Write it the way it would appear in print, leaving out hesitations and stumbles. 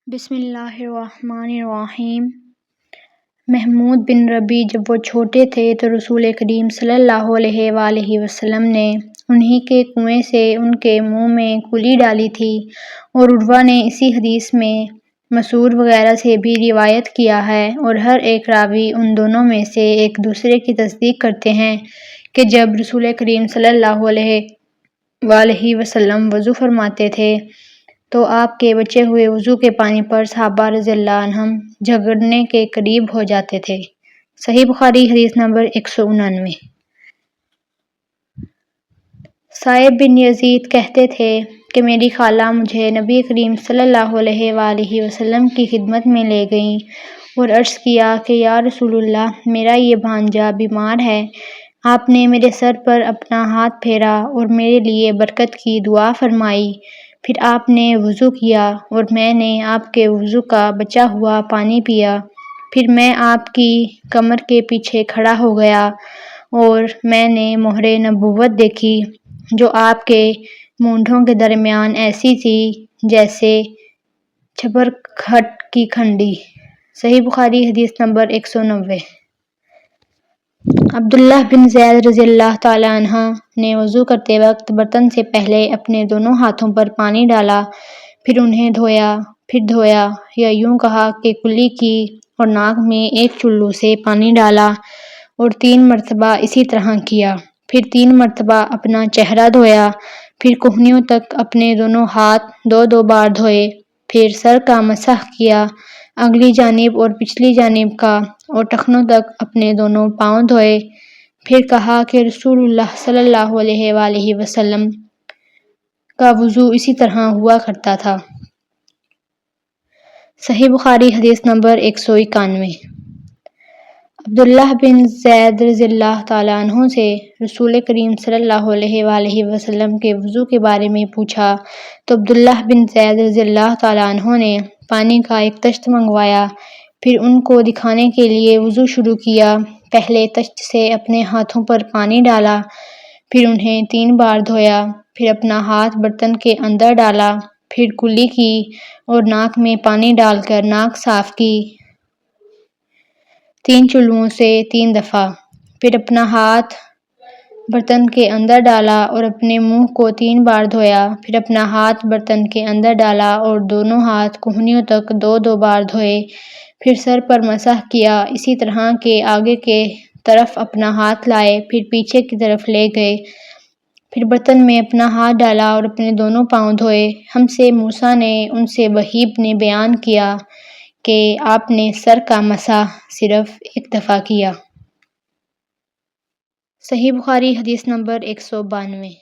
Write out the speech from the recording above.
بسم اللہ الرحمن الرحیم۔ محمود بن ربیع جب وہ چھوٹے تھے تو رسول کریم صلی اللہ علیہ وآلہ وسلم نے انہی کے کنویں سے ان کے منہ میں کلی ڈالی تھی، اور عروہ نے اسی حدیث میں مسعود وغیرہ سے بھی روایت کیا ہے، اور ہر ایک راوی ان دونوں میں سے ایک دوسرے کی تصدیق کرتے ہیں کہ جب رسول کریم صلی اللہ علیہ وآلہ وسلم وضو فرماتے تھے تو آپ کے بچے ہوئے وضو کے پانی پر صحابہ رضی اللہ عنہم جھگڑنے کے قریب ہو جاتے تھے۔ صحیح بخاری حدیث نمبر 199۔ صائب بن یزید کہتے تھے کہ میری خالہ مجھے نبی کریم صلی اللہ علیہ وآلہ وسلم کی خدمت میں لے گئیں اور عرض کیا کہ یا رسول اللہ، میرا یہ بھانجا بیمار ہے۔ آپ نے میرے سر پر اپنا ہاتھ پھیرا اور میرے لیے برکت کی دعا فرمائی، پھر آپ نے وضو کیا اور میں نے آپ کے وضو کا بچا ہوا پانی پیا، پھر میں آپ کی کمر کے پیچھے کھڑا ہو گیا اور میں نے مہر نبوت دیکھی جو آپ کے مونڈھوں کے درمیان ایسی تھی جیسے چھپرکھٹ کی کھنڈی۔ صحیح بخاری حدیث نمبر 190۔ عبداللہ بن زید رضی اللہ تعالیٰ عنہ نے وضو کرتے وقت برتن سے پہلے اپنے دونوں ہاتھوں پر پانی ڈالا، پھر انہیں دھویا، پھر دھویا، یا یوں کہا کہ کلی کی اور ناک میں ایک چلو سے پانی ڈالا اور 3 مرتبہ اسی طرح کیا، پھر 3 مرتبہ اپنا چہرہ دھویا، پھر کہنیوں تک اپنے دونوں ہاتھ 2 بار دھوئے، پھر سر کا مسح کیا، اگلی جانب اور پچھلی جانب کا، اور ٹخنوں تک اپنے دونوں پاؤں دھوئے، پھر کہا کہ رسول اللہ صلی اللہ علیہ وآلہ وسلم کا وضو اسی طرح ہوا کرتا تھا۔ صحیح بخاری حدیث نمبر 191۔ عبداللہ بن زید رضی اللہ تعالیٰ عنہ سے رسول کریم صلی اللہ علیہ وآلہ وسلم کے وضو کے بارے میں پوچھا تو عبداللہ بن زید رضی اللہ تعالیٰ عنہ نے پانی کا ایک طشت منگوایا، پھر ان کو دکھانے کے لیے وضو شروع کیا۔ پہلے طشت سے اپنے ہاتھوں پر پانی ڈالا، پھر انہیں 3 بار دھویا، پھر اپنا ہاتھ برتن کے اندر ڈالا، پھر کلی کی اور ناک میں پانی ڈال کر ناک صاف کی 3 چلوؤں سے 3 دفعہ، پھر اپنا ہاتھ برتن کے اندر ڈالا اور اپنے منہ کو 3 بار دھویا، پھر اپنا ہاتھ برتن کے اندر ڈالا اور دونوں ہاتھ کہنیوں تک 2 بار دھوئے، پھر سر پر مسح کیا، اسی طرح کے آگے کے طرف اپنا ہاتھ لائے، پھر پیچھے کی طرف لے گئے، پھر برتن میں اپنا ہاتھ ڈالا اور اپنے دونوں پاؤں دھوئے۔ ہم سے موسیٰ نے، ان سے وہیب نے بیان کیا کہ آپ نے سر کا مسح صرف 1 دفعہ کیا۔ صحیح بخاری حدیث نمبر 192۔